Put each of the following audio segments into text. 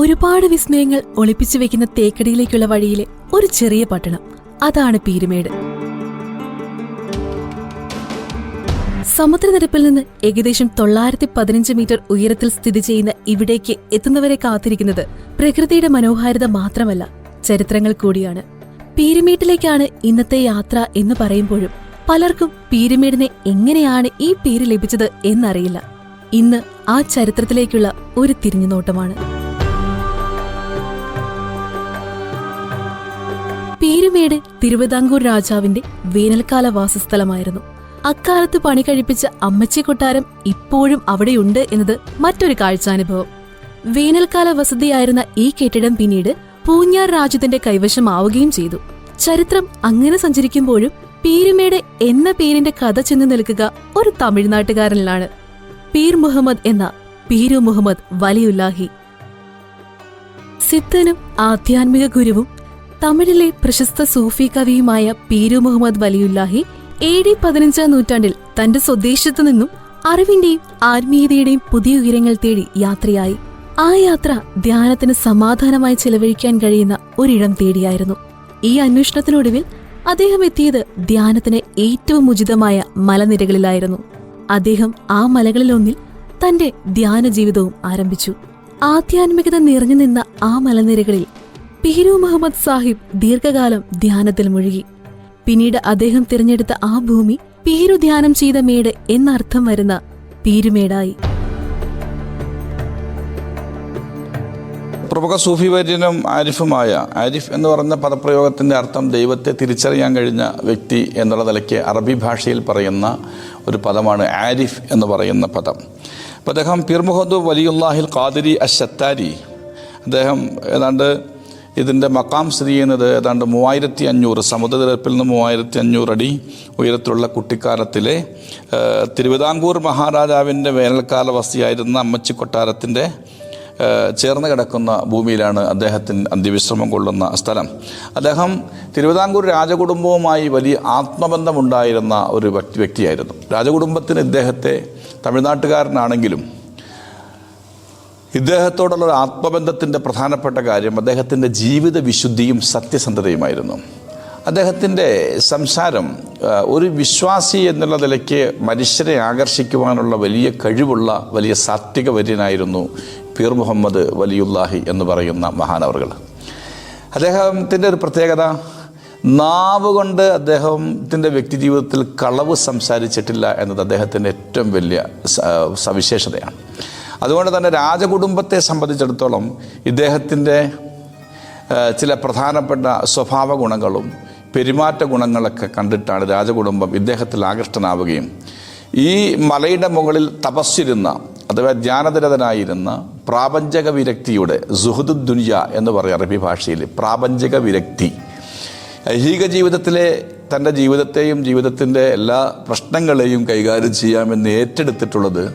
ഒരുപാട് വിസ്മയങ്ങൾ ഒളിപ്പിച്ചു വെക്കുന്ന തേക്കടിയിലേക്കുള്ള വഴിയിലെ ഒരു ചെറിയ പട്ടണം, അതാണ് പീരുമേട്. സമുദ്രനിരപ്പിൽ നിന്ന് ഏകദേശം 915 മീറ്റർ ഉയരത്തിൽ സ്ഥിതി ചെയ്യുന്ന ഇവിടേക്ക് എത്തുന്നവരെ കാത്തിരിക്കുന്നത് പ്രകൃതിയുടെ മനോഹാരിത മാത്രമല്ല, ചരിത്രങ്ങൾ കൂടിയാണ്. പീരുമേട്ടിലേക്കാണ് ഇന്നത്തെ യാത്ര എന്ന് പറയുമ്പോഴും പലർക്കും പീരുമേടിനെ എങ്ങനെയാണ് ഈ പേര് ലഭിച്ചത് എന്നറിയില്ല. ഇന്ന് ആ ചരിത്രത്തിലേക്കുള്ള ഒരു തിരിഞ്ഞുനോട്ടമാണ്. പീരുമേട് തിരുവിതാംകൂർ രാജാവിന്റെ വേനൽക്കാല വാസസ്ഥലമായിരുന്നു. അക്കാലത്ത് പണി കഴിപ്പിച്ച അമ്മച്ചി കൊട്ടാരം ഇപ്പോഴും അവിടെയുണ്ട് എന്നത് മറ്റൊരു കാഴ്ചാനുഭവം. വേനൽക്കാല വസതിയായിരുന്ന ഈ കെട്ടിടം പിന്നീട് പൂഞ്ഞാർ രാജ്യത്തിന്റെ കൈവശമാവുകയും ചെയ്തു. ചരിത്രം അങ്ങനെ സഞ്ചരിക്കുമ്പോഴും പീരുമേട് എന്ന പേരിന്റെ കഥ ചെന്നു നിൽക്കുക ഒരു തമിഴ്നാട്ടുകാരനിലാണ്. പീർ മുഹമ്മദ് എന്ന പീരു മുഹമ്മദ് വലിയുല്ലാഹി. സിദ്ധനും ആധ്യാത്മിക ഗുരുവും തമിഴിലെ പ്രശസ്ത സൂഫി കവിയുമായ പീരു മുഹമ്മദ് വലിയുല്ലാഹി AD 15 നൂറ്റാണ്ടിൽ തന്റെ സ്വദേശത്തു നിന്നും അറിവിന്റെയും ആത്മീയതയുടെയും പുതിയ ഉയരങ്ങൾ തേടി യാത്രയായി. ആ യാത്ര ധ്യാനത്തിന് സമാധാനമായി ചെലവഴിക്കാൻ കഴിയുന്ന ഒരിടം തേടിയായിരുന്നു. ഈ അന്വേഷണത്തിനൊടുവിൽ അദ്ദേഹം എത്തിയത് ധ്യാനത്തിന് ഏറ്റവും ഉചിതമായ മലനിരകളിലായിരുന്നു. അദ്ദേഹം ആ മലകളിലൊന്നിൽ തന്റെ ധ്യാന ജീവിതവും ആരംഭിച്ചു. ആധ്യാത്മികത നിറഞ്ഞു നിന്ന ആ മലനിരകളിൽ പീരു മുഹമ്മദ് സാഹിബ് ദീർഘകാലം ധ്യാനത്തിൽ മുഴുകി. പിന്നീട് അദ്ദേഹം തിരഞ്ഞെടുത്ത ആ ഭൂമി പീരു ധ്യാനം ചെയ്ത മേട് എന്നർത്ഥം വരുന്ന പീരുമേടായി. പ്രമുഖ സൂഫി വര്യനും ആരിഫുമായ ആരിഫ് എന്ന് പറഞ്ഞ പദപ്രയോഗത്തിൻ്റെ അർത്ഥം ദൈവത്തെ തിരിച്ചറിയാൻ കഴിഞ്ഞ വ്യക്തി എന്നുള്ള നിലയ്ക്ക് അറബി ഭാഷയിൽ പറയുന്ന ഒരു പദമാണ് ആരിഫ് എന്ന് പറയുന്ന പദം. അപ്പോൾ അദ്ദേഹം പീർ മുഹമ്മദ് വലിയുല്ലാഹിൽ ഖാദിരി അശ്ശത്താരി, അദ്ദേഹം ഏതാണ്ട് ഇതിൻ്റെ മക്കാം സ്ഥിതി ചെയ്യുന്നത് ഏതാണ്ട് 3500 സമുദ്രനിരപ്പിൽ നിന്ന് 3500 അടി ഉയരത്തിലുള്ള കുട്ടിക്കാലത്തിലെ തിരുവിതാംകൂർ മഹാരാജാവിൻ്റെ വേനൽക്കാല വസതിയായിരുന്ന അമ്മച്ചി കൊട്ടാരത്തിൻ്റെ ചേർന്ന് കിടക്കുന്ന ഭൂമിയിലാണ് അദ്ദേഹത്തിന് അന്ത്യവിശ്രമം കൊള്ളുന്ന സ്ഥലം. അദ്ദേഹം തിരുവിതാംകൂർ രാജകുടുംബവുമായി വലിയ ആത്മബന്ധമുണ്ടായിരുന്ന ഒരു വ്യക്തിയായിരുന്നു. രാജകുടുംബത്തിന് ഇദ്ദേഹത്തെ തമിഴ്നാട്ടുകാരനാണെങ്കിലും ഇദ്ദേഹത്തോടുള്ള ഒരു ആത്മബന്ധത്തിൻ്റെ പ്രധാനപ്പെട്ട കാര്യം അദ്ദേഹത്തിൻ്റെ ജീവിത വിശുദ്ധിയും സത്യസന്ധതയുമായിരുന്നു. അദ്ദേഹത്തിൻ്റെ സംസാരം ഒരു വിശ്വാസി എന്നുള്ള നിലയ്ക്ക് മനുഷ്യരെ ആകർഷിക്കുവാനുള്ള വലിയ കഴിവുള്ള വലിയ സാത്വിക വര്യനായിരുന്നു പീർ മുഹമ്മദ് വലിയുല്ലാഹി എന്ന് പറയുന്ന മഹാനവറുകൾ. അദ്ദേഹത്തിൻ്റെ ഒരു പ്രത്യേകത, നാവ് കൊണ്ട് അദ്ദേഹത്തിൻ്റെ വ്യക്തിജീവിതത്തിൽ കളവ് സംസാരിച്ചിട്ടില്ല എന്നത് അദ്ദേഹത്തിൻ്റെ ഏറ്റവും വലിയ സവിശേഷതയാണ്. അതുകൊണ്ട് തന്നെ രാജകുടുംബത്തെ സംബന്ധിച്ചിടത്തോളം ഇദ്ദേഹത്തിൻ്റെ ചില പ്രധാനപ്പെട്ട സ്വഭാവ ഗുണങ്ങളും പെരുമാറ്റ ഗുണങ്ങളൊക്കെ കണ്ടിട്ടാണ് രാജകുടുംബം ഇദ്ദേഹത്തിൽ ആകൃഷ്ടനാവുകയും ഈ മലയുടെ മുകളിൽ തപസ്സിരുന്ന അഥവാ ധ്യാനനിരതനായിരുന്ന പ്രാപഞ്ചക വിരക്തിയുടെ സുഹുദ് ദുനിയ എന്ന് പറയും അറബി ഭാഷയിൽ. പ്രാപഞ്ചക വിരക്തി ഐഹിക ജീവിതത്തിലെ തൻ്റെ ജീവിതത്തെയും ജീവിതത്തിൻ്റെ എല്ലാ പ്രശ്നങ്ങളെയും കൈകാര്യം ചെയ്യാമെന്ന് ഏറ്റെടുത്തിട്ടുള്ളത്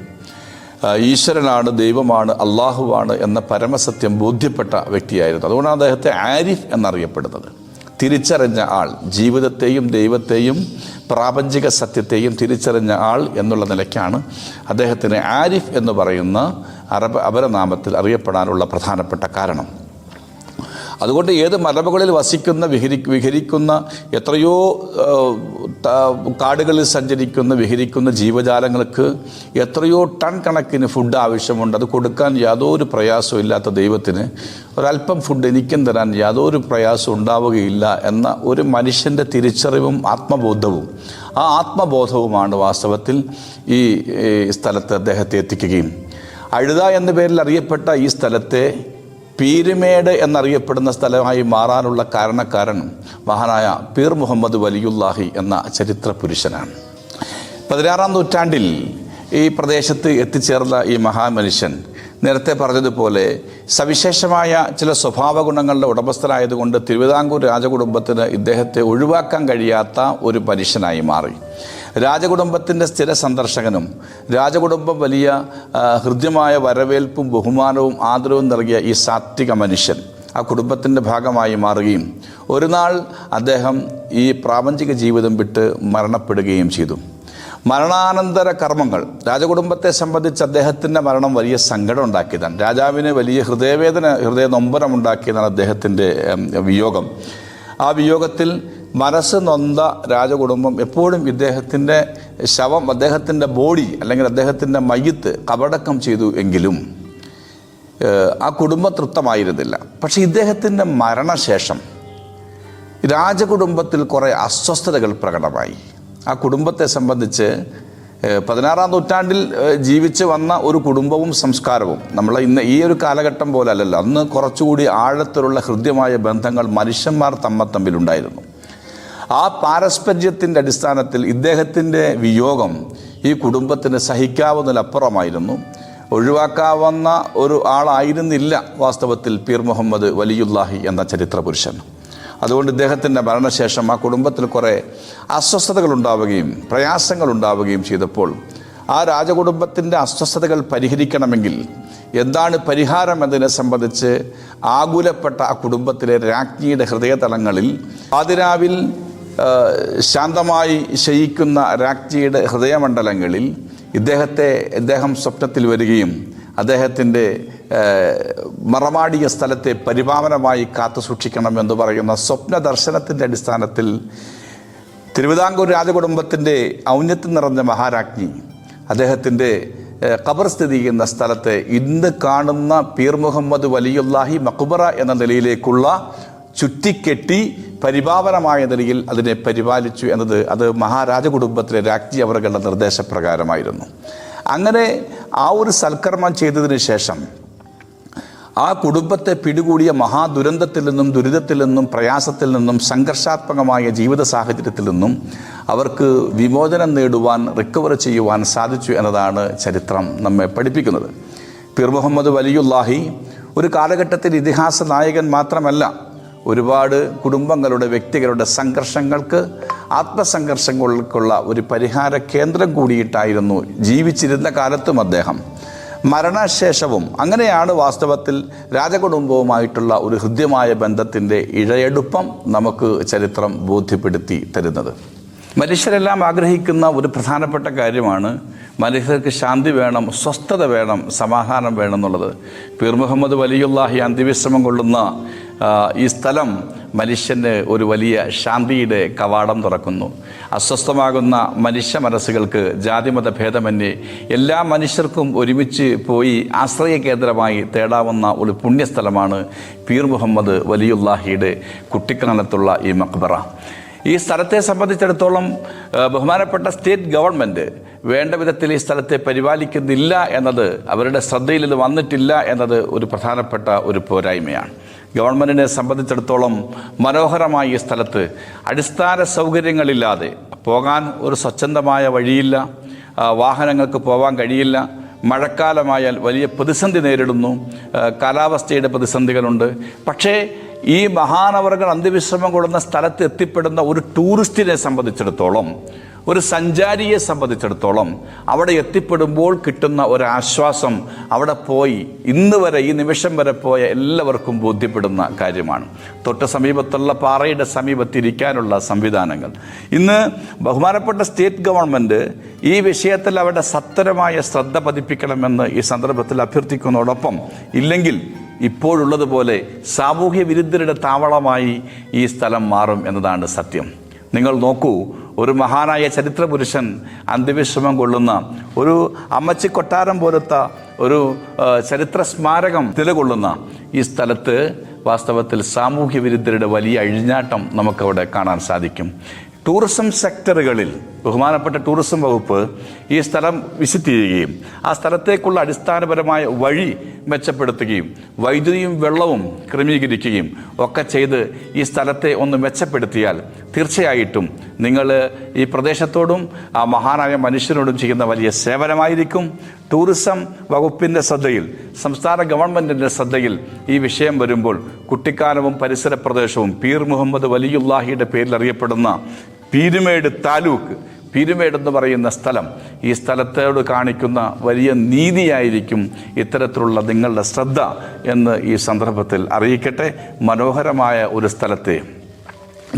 ഈശ്വരനാണ്, ദൈവമാണ്, അള്ളാഹുവാണ് എന്ന പരമസത്യം ബോധ്യപ്പെട്ട വ്യക്തിയായിരുന്നു. അതുകൊണ്ടാണ് അദ്ദേഹത്തെ ആരിഫ് എന്നറിയപ്പെടുന്നത്. തിരിച്ചറിഞ്ഞ ആൾ, ജീവിതത്തെയും ദൈവത്തെയും പ്രാപഞ്ചിക സത്യത്തെയും തിരിച്ചറിഞ്ഞ ആൾ എന്നുള്ള നിലയ്ക്കാണ് അദ്ദേഹത്തിന് ആരിഫ് എന്ന് പറയുന്ന അപരനാമത്തിൽ അറിയപ്പെടാനുള്ള പ്രധാനപ്പെട്ട കാരണം. അതുകൊണ്ട് ഏത് മലമുകളിൽ വസിക്കുന്ന വിഹരിക്കുന്ന എത്രയോ കാടുകളിൽ സഞ്ചരിക്കുന്ന വിഹരിക്കുന്ന ജീവജാലങ്ങൾക്ക് എത്രയോ ടൺ കണക്കിന് ഫുഡ് ആവശ്യമുണ്ട്. അത് കൊടുക്കാൻ യാതൊരു പ്രയാസവും ഇല്ലാത്ത ദൈവത്തിന് ഒരല്പം ഫുഡ് എനിക്കും തരാൻ യാതൊരു പ്രയാസം ഉണ്ടാവുകയില്ല എന്ന ഒരു മനുഷ്യൻ്റെ തിരിച്ചറിവും ആത്മബോധവും ആ ആത്മബോധവുമാണ് വാസ്തവത്തിൽ ഈ സ്ഥലത്ത് അദ്ദേഹത്തെ എത്തിക്കുകയും അഴുത എന്ന പേരിൽ അറിയപ്പെട്ട ഈ സ്ഥലത്തെ പീരുമേട് എന്നറിയപ്പെടുന്ന സ്ഥലമായി മാറാനുള്ള കാരണക്കാരൻ മഹാനായ പീർ മുഹമ്മദ് വലിയുല്ലാഹി എന്ന ചരിത്ര പുരുഷനാണ്. 16-ാം നൂറ്റാണ്ടിൽ ഈ പ്രദേശത്ത് എത്തിച്ചേർന്ന ഈ മഹാമനുഷ്യൻ നേരത്തെ പറഞ്ഞതുപോലെ സവിശേഷമായ ചില സ്വഭാവ ഗുണങ്ങളുടെ ഉടമസ്ഥനായതുകൊണ്ട് തിരുവിതാംകൂർ രാജകുടുംബത്തിന് ഇദ്ദേഹത്തെ ഒഴിവാക്കാൻ കഴിയാത്ത ഒരു മനുഷ്യനായി മാറി. രാജകുടുംബത്തിൻ്റെ സ്ഥിര സന്ദർശകനും രാജകുടുംബം വലിയ ഹൃദ്യമായ വരവേൽപ്പും ബഹുമാനവും ആദരവും നൽകിയ ഈ സാത്വിക മനുഷ്യൻ ആ കുടുംബത്തിൻ്റെ ഭാഗമായി മാറുകയും ഒരു നാൾ അദ്ദേഹം ഈ പ്രാപഞ്ചിക ജീവിതം വിട്ട് മരണപ്പെടുകയും ചെയ്തു. മരണാനന്തര കർമ്മങ്ങൾ. രാജകുടുംബത്തെ സംബന്ധിച്ച് അദ്ദേഹത്തിൻ്റെ മരണം വലിയ സങ്കടം ഉണ്ടാക്കിയതാണ്. രാജാവിന് വലിയ ഹൃദയ നൊമ്പരമുണ്ടാക്കിയതാണ് അദ്ദേഹത്തിൻ്റെ വിയോഗം. ആ വിയോഗത്തിൽ മനസ്സ് നൊന്ത രാജകുടുംബം എപ്പോഴും ഇദ്ദേഹത്തിൻ്റെ ശവം, അദ്ദേഹത്തിൻ്റെ ബോഡി അല്ലെങ്കിൽ അദ്ദേഹത്തിൻ്റെ മയ്യത്ത് കബറടക്കം ചെയ്തു എങ്കിലും ആ കുടുംബം തൃപ്തമായിരുന്നില്ല. പക്ഷേ ഇദ്ദേഹത്തിൻ്റെ മരണശേഷം രാജകുടുംബത്തിൽ കുറേ അസ്വസ്ഥതകൾ പ്രകടമായി. ആ കുടുംബത്തെ സംബന്ധിച്ച് 16-ാം നൂറ്റാണ്ടിൽ ജീവിച്ച് വന്ന ഒരു കുടുംബവും സംസ്കാരവും നമ്മൾ ഇന്ന് ഈ ഒരു കാലഘട്ടം പോലെ അല്ലല്ലോ. അന്ന് കുറച്ചുകൂടി ആഴത്തിലുള്ള ഹൃദ്യമായ ബന്ധങ്ങൾ മനുഷ്യന്മാർ തമ്മിലുണ്ടായിരുന്നു. ആ പാരസ്പര്യത്തിൻ്റെ അടിസ്ഥാനത്തിൽ ഇദ്ദേഹത്തിൻ്റെ വിയോഗം ഈ കുടുംബത്തിന് സഹിക്കാവുന്നതിലപ്പുറമായിരുന്നു. ഒഴിവാക്കാവുന്ന ഒരു ആളായിരുന്നില്ല വാസ്തവത്തിൽ പീർ മുഹമ്മദ് വലിയുല്ലാഹി എന്ന ചരിത്ര പുരുഷൻ. അതുകൊണ്ട് ഇദ്ദേഹത്തിൻ്റെ മരണശേഷം ആ കുടുംബത്തിൽ കുറേ അസ്വസ്ഥതകൾ ഉണ്ടാവുകയും പ്രയാസങ്ങൾ ഉണ്ടാവുകയും ചെയ്തപ്പോൾ ആ രാജകുടുംബത്തിൻ്റെ അസ്വസ്ഥതകൾ പരിഹരിക്കണമെങ്കിൽ എന്താണ് പരിഹാരം എന്നതിനെ സംബന്ധിച്ച് ആകുലപ്പെട്ട ആ കുടുംബത്തിലെ രാജ്ഞിയുടെ ഹൃദയതലങ്ങളിൽ പാതിരാവിൽ ശാന്തമായി ശയിക്കുന്ന രാജ്ഞിയുടെ ഹൃദയമണ്ഡലങ്ങളിൽ ഇദ്ദേഹം സ്വപ്നത്തിൽ വരികയും അദ്ദേഹത്തിൻ്റെ മറമാടിയ സ്ഥലത്തെ പരിപാവനമായി കാത്തു സൂക്ഷിക്കണമെന്ന് പറയുന്ന സ്വപ്ന ദർശനത്തിൻ്റെ അടിസ്ഥാനത്തിൽ തിരുവിതാംകൂർ രാജകുടുംബത്തിൻ്റെ ഔന്നത്യം നിറഞ്ഞ മഹാരാജ്ഞി അദ്ദേഹത്തിൻ്റെ ഖബർ സ്ഥിതി ചെയ്യുന്ന സ്ഥലത്തെ ഇന്ന് കാണുന്ന പീർ മുഹമ്മദ് വലിയുല്ലാഹി മഖ്ബറ എന്ന നിലയിലേക്കുള്ള ചുറ്റിക്കെട്ടി പരിപാവനമായ നിലയിൽ അതിനെ പരിപാലിച്ചു എന്നത് അത് മഹാരാജകുടുംബത്തിലെ രാജ്ഞി അവരുടെ നിർദ്ദേശപ്രകാരമായിരുന്നു. അങ്ങനെ ആ ഒരു സൽക്കർമ്മം ചെയ്തതിന് ശേഷം ആ കുടുംബത്തെ പിടികൂടിയ മഹാദുരന്തത്തിൽ നിന്നും ദുരിതത്തിൽ നിന്നും പ്രയാസത്തിൽ നിന്നും സംഘർഷാത്മകമായ ജീവിത സാഹചര്യത്തിൽ നിന്നും അവർക്ക് വിമോചനം നേടുവാൻ, റിക്കവർ ചെയ്യുവാൻ സാധിച്ചു എന്നതാണ് ചരിത്രം നമ്മെ പഠിപ്പിക്കുന്നത്. പീർ മുഹമ്മദ് വലിയുല്ലാഹി ഒരു കാലഘട്ടത്തിൽ ഇതിഹാസ നായകൻ മാത്രമല്ല, ഒരുപാട് കുടുംബങ്ങളുടെ വ്യക്തികളുടെ സംഘർഷങ്ങൾക്ക്, ആത്മസംഘർഷങ്ങൾക്കുള്ള ഒരു പരിഹാര കേന്ദ്രം കൂടിയിട്ടായിരുന്നു ജീവിച്ചിരുന്ന കാലത്തും അദ്ദേഹം. മരണശേഷവും അങ്ങനെയാണ് വാസ്തവത്തിൽ രാജകുടുംബവുമായിട്ടുള്ള ഒരു ഹൃദ്യമായ ബന്ധത്തിൻ്റെ ഇഴയെടുപ്പം നമുക്ക് ചരിത്രം ബോധ്യപ്പെടുത്തി തരുന്നത്. മനുഷ്യരെല്ലാം ആഗ്രഹിക്കുന്ന ഒരു പ്രധാനപ്പെട്ട കാര്യമാണ് മനുഷ്യർക്ക് ശാന്തി വേണം, സ്വസ്ഥത വേണം, സമാധാനം വേണം എന്നുള്ളത്. പീർ മുഹമ്മദ് വലിയുല്ലാഹി അന്ത്യവിശ്രമം കൊള്ളുന്ന ഈ സ്ഥലം മനുഷ്യന് ഒരു വലിയ ശാന്തിയുടെ കവാടം തുറക്കുന്നു. അസ്വസ്ഥമാകുന്ന മനുഷ്യ മനസ്സുകൾക്ക് ജാതിമത ഭേദമന്യേ എല്ലാ മനുഷ്യർക്കും ഒരുമിച്ച് പോയി ആശ്രയ കേന്ദ്രമായി തേടാവുന്ന ഒരു പുണ്യസ്ഥലമാണ് പീർ മുഹമ്മദ് വലിയുല്ലാഹിയുടെ കുട്ടിക്കാലത്തുള്ള ഈ മഖ്ബറ. ഈ സ്ഥലത്തെ സംബന്ധിച്ചിടത്തോളം ബഹുമാനപ്പെട്ട സ്റ്റേറ്റ് ഗവൺമെൻറ് വേണ്ട വിധത്തിൽ ഈ സ്ഥലത്തെ പരിപാലിക്കുന്നില്ല എന്നത്, അവരുടെ ശ്രദ്ധയിൽ ഇത് വന്നിട്ടില്ല എന്നത് ഒരു പ്രധാനപ്പെട്ട ഒരു പോരായ്മയാണ്. ഗവൺമെൻറ്റിനെ സംബന്ധിച്ചിടത്തോളം മനോഹരമായ ഈ സ്ഥലത്ത് അടിസ്ഥാന സൗകര്യങ്ങളില്ലാതെ പോകാൻ ഒരു സ്വച്ഛന്തമായ വഴിയില്ല, വാഹനങ്ങൾക്ക് പോകാൻ കഴിയില്ല. മഴക്കാലമായാൽ വലിയ പ്രതിസന്ധി നേരിടുന്നു, കാലാവസ്ഥയുടെ പ്രതിസന്ധികളുണ്ട്. പക്ഷേ ഈ മഹാനവറുകൾ അന്ത്യവിശ്രമം കൊള്ളുന്ന സ്ഥലത്ത് എത്തിപ്പെടുന്ന ഒരു ടൂറിസ്റ്റിനെ സംബന്ധിച്ചിടത്തോളം, ഒരു സഞ്ചാരിയെ സംബന്ധിച്ചിടത്തോളം അവിടെ എത്തിപ്പെടുമ്പോൾ കിട്ടുന്ന ഒരാശ്വാസം അവിടെ പോയി ഇന്ന് വരെ ഈ നിമിഷം വരെ പോയ എല്ലാവർക്കും ബോധ്യപ്പെടുന്ന കാര്യമാണ്. തൊട്ട് സമീപത്തുള്ള പാറയുടെ സമീപത്തിരിക്കാനുള്ള സംവിധാനങ്ങൾ ഇന്ന് ബഹുമാനപ്പെട്ട സ്റ്റേറ്റ് ഗവൺമെൻറ് ഈ വിഷയത്തിൽ അവരുടെ സത്വരമായ ശ്രദ്ധ പതിപ്പിക്കണമെന്ന് ഈ സന്ദർഭത്തിൽ അഭ്യർത്ഥിക്കുന്നതോടൊപ്പം, ഇല്ലെങ്കിൽ ഇപ്പോഴുള്ളതുപോലെ സാമൂഹ്യ വിരുദ്ധരുടെ താവളമായി ഈ സ്ഥലം മാറും എന്നതാണ് സത്യം. നിങ്ങൾ നോക്കൂ, ഒരു മഹാനായ ചരിത്ര പുരുഷൻ അന്ത്യവിശ്രമം കൊള്ളുന്ന ഒരു അമ്മച്ചി കൊട്ടാരം പോലത്തെ ഒരു ചരിത്ര സ്മാരകം നിലകൊള്ളുന്ന ഈ സ്ഥലത്ത് വാസ്തവത്തിൽ സാമൂഹ്യ വിരുദ്ധരുടെ വലിയ അഴിഞ്ഞാട്ടം നമുക്കവിടെ കാണാൻ സാധിക്കും. ടൂറിസം സെക്ടറുകളിൽ ബഹുമാനപ്പെട്ട ടൂറിസം വകുപ്പ് ഈ സ്ഥലം വിസിറ്റ് ചെയ്യുകയും ആ സ്ഥലത്തേക്കുള്ള അടിസ്ഥാനപരമായ വഴി മെച്ചപ്പെടുത്തുകയും വൈദ്യുതിയും വെള്ളവും ക്രമീകരിക്കുകയും ഒക്കെ ചെയ്ത് ഈ സ്ഥലത്തെ ഒന്ന് മെച്ചപ്പെടുത്തിയാൽ തീർച്ചയായിട്ടും നിങ്ങൾ ഈ പ്രദേശത്തോടും ആ മഹാനായ മനുഷ്യനോടും ചെയ്യുന്ന വലിയ സേവനമായിരിക്കും. ടൂറിസം വകുപ്പിൻ്റെ ശ്രദ്ധയിൽ, സംസ്ഥാന ഗവൺമെൻറ്റിൻ്റെ ശ്രദ്ധയിൽ ഈ വിഷയം വരുമ്പോൾ കുട്ടിക്കാനവും പരിസര പ്രദേശവും പീർ മുഹമ്മദ് വലിയുല്ലാഹിയുടെ പേരിൽ അറിയപ്പെടുന്ന പീരുമേട് താലൂക്ക്, പീരുമേട് എന്ന് പറയുന്ന സ്ഥലം, ഈ സ്ഥലത്തോട് കാണിക്കുന്ന വലിയ നീതിയായിരിക്കും ഇത്തരത്തിലുള്ള നിങ്ങളുടെ ശ്രദ്ധ എന്ന് ഈ സന്ദർഭത്തിൽ അറിയിക്കട്ടെ. മനോഹരമായ ഒരു സ്ഥലത്തെ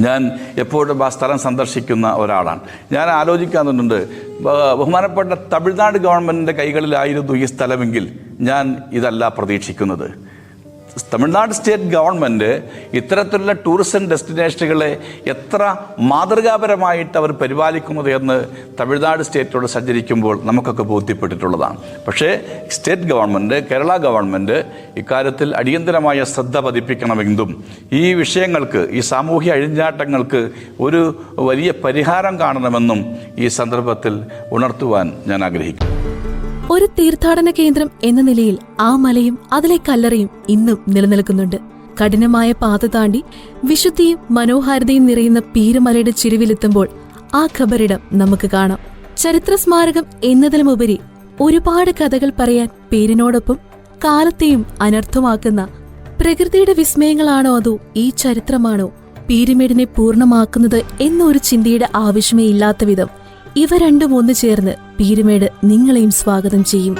ഞാൻ എപ്പോഴും ആ സ്ഥലം സന്ദർശിക്കുന്ന ഒരാളാണ്. ഞാൻ ആലോചിക്കാറുണ്ട്, ബഹുമാനപ്പെട്ട തമിഴ്നാട് ഗവൺമെൻറ്റിൻ്റെ കൈകളിലായിരുന്നു ഈ സ്ഥലമെങ്കിൽ ഞാൻ ഇതല്ല പ്രതീക്ഷിക്കുന്നത്. തമിഴ്നാട് സ്റ്റേറ്റ് ഗവൺമെൻറ് ഇത്തരത്തിലുള്ള ടൂറിസം ഡെസ്റ്റിനേഷനുകളെ എത്ര മാതൃകാപരമായിട്ട് അവർ പരിപാലിക്കുന്നത് എന്ന് തമിഴ്നാട് സ്റ്റേറ്റോട് സഞ്ചരിക്കുമ്പോൾ നമുക്കൊക്കെ ബോധ്യപ്പെട്ടിട്ടുള്ളതാണ്. പക്ഷേ സ്റ്റേറ്റ് ഗവൺമെൻറ്, കേരള ഗവൺമെൻറ് ഇക്കാര്യത്തിൽ അടിയന്തരമായ ശ്രദ്ധ പതിപ്പിക്കണമെന്നും ഈ വിഷയങ്ങൾക്ക്, ഈ സാമൂഹ്യ അഴിഞ്ഞാട്ടങ്ങൾക്ക് ഒരു വലിയ പരിഹാരം കാണണമെന്നും ഈ സന്ദർഭത്തിൽ ഉണർത്തുവാൻ ഞാൻ ആഗ്രഹിക്കുന്നു. ഒരു തീർത്ഥാടന കേന്ദ്രം എന്ന നിലയിൽ ആ മലയും അതിലെ കല്ലറയും ഇന്നും നിലനിൽക്കുന്നുണ്ട്. കഠിനമായ പാത താണ്ടി വിശുദ്ധിയും മനോഹാരിതയും നിറയുന്ന പീരുമലയുടെ ചിരിവിലെത്തുമ്പോൾ ആ ഖബറിടം നമുക്ക് കാണാം. ചരിത്ര സ്മാരകം എന്നതിലുമുപരി ഒരുപാട് കഥകൾ പറയാൻ പേരിനോടൊപ്പം കാലത്തെയും അനർത്ഥമാക്കുന്ന പ്രകൃതിയുടെ വിസ്മയങ്ങളാണോ അതോ ഈ ചരിത്രമാണോ പീരുമേടിനെ പൂർണ്ണമാക്കുന്നത് എന്നൊരു ചിന്തയുടെ ആവശ്യമേ ഇല്ലാത്ത വിധം ഇവ രണ്ടും ഒന്നു ചേർന്ന് പീരുമേട് നിങ്ങളെയും സ്വാഗതം ചെയ്യും.